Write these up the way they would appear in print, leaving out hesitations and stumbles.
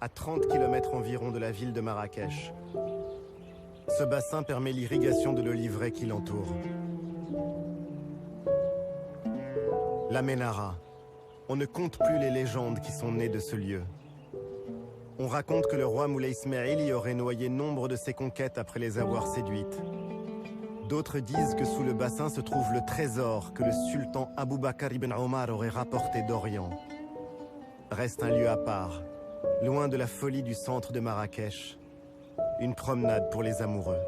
à 30 km environ de la ville de Marrakech. Ce bassin permet l'irrigation de l'oliveraie qui l'entoure. La Ménara. On ne compte plus les légendes qui sont nées de ce lieu. On raconte que le roi Moulay Ismaïl y aurait noyé nombre de ses conquêtes après les avoir séduites. D'autres disent que sous le bassin se trouve le trésor que le sultan Abou Bakr ibn Omar aurait rapporté d'Orient. Reste un lieu à part, loin de la folie du centre de Marrakech. Une promenade pour les amoureux.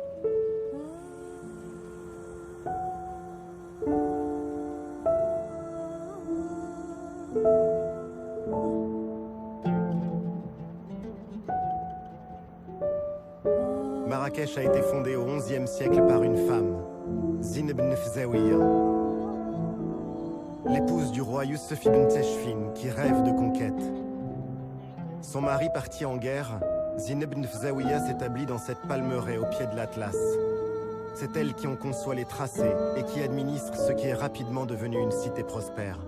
Marrakech a été fondée au XIe siècle par une femme, Zine ibn Fzawiya, l'épouse du roi Youssef ibn Teshfin qui rêve de conquête. Son mari parti en guerre, Zine ibn Fzawiya s'établit dans cette palmeraie au pied de l'Atlas. C'est elle qui en conçoit les tracés et qui administre ce qui est rapidement devenu une cité prospère.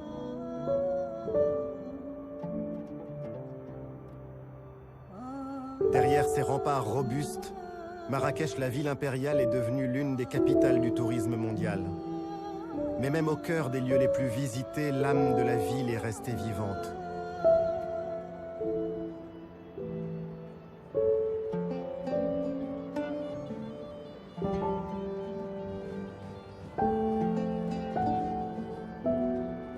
Derrière ces remparts robustes, Marrakech, la ville impériale, est devenue l'une des capitales du tourisme mondial. Mais même au cœur des lieux les plus visités, l'âme de la ville est restée vivante.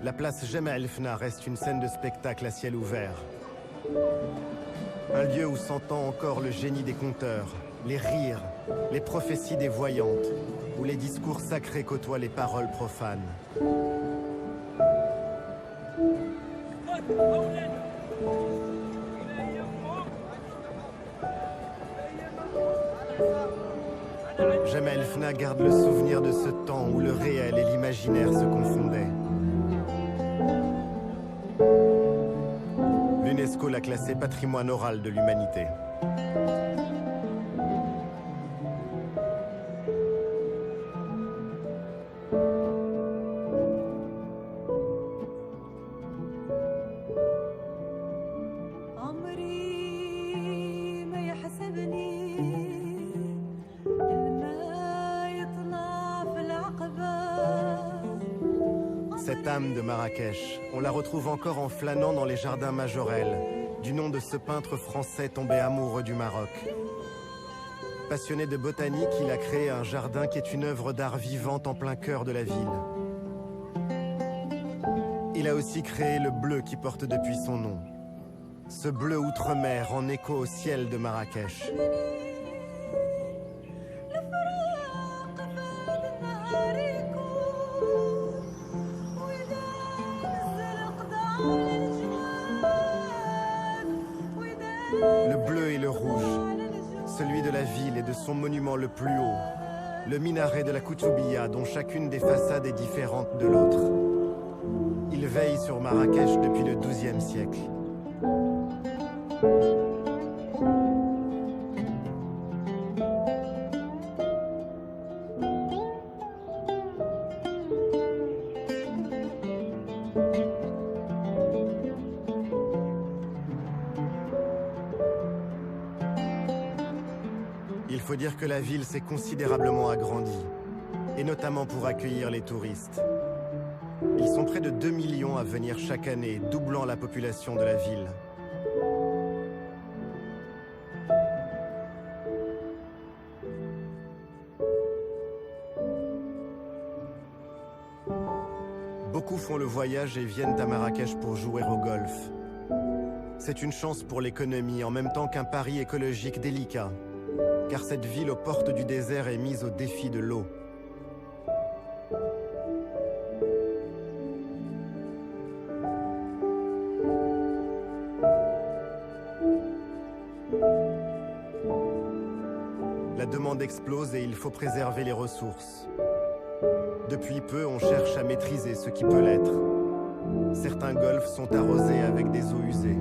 La place Jemaa el-Fna reste une scène de spectacle à ciel ouvert. Un lieu où s'entend encore le génie des conteurs, les rires, les prophéties des voyantes, où les discours sacrés côtoient les paroles profanes. Jemaa el-Fna garde le souvenir de ce temps où le réel et l'imaginaire se confondaient. L'UNESCO l'a classé patrimoine oral de l'humanité. Cette âme de Marrakech, on la retrouve encore en flânant dans les jardins majorels, du nom de ce peintre français tombé amoureux du Maroc. Passionné de botanique, il a créé un jardin qui est une œuvre d'art vivante en plein cœur de la ville. Il a aussi créé le bleu qui porte depuis son nom. Ce bleu outre-mer en écho au ciel de Marrakech. Le bleu et le rouge, celui de la ville et de son monument le plus haut, le minaret de la Koutoubia dont chacune des façades est différente de l'autre. Il veille sur Marrakech depuis le XIIe siècle. Il faut dire que la ville s'est considérablement agrandie, et notamment pour accueillir les touristes. Ils sont près de 2 millions à venir chaque année, doublant la population de la ville. Beaucoup font le voyage et viennent à Marrakech pour jouer au golf. C'est une chance pour l'économie en même temps qu'un pari écologique délicat, car cette ville aux portes du désert est mise au défi de l'eau. La demande explose et il faut préserver les ressources. Depuis peu, on cherche à maîtriser ce qui peut l'être. Certains golfs sont arrosés avec des eaux usées.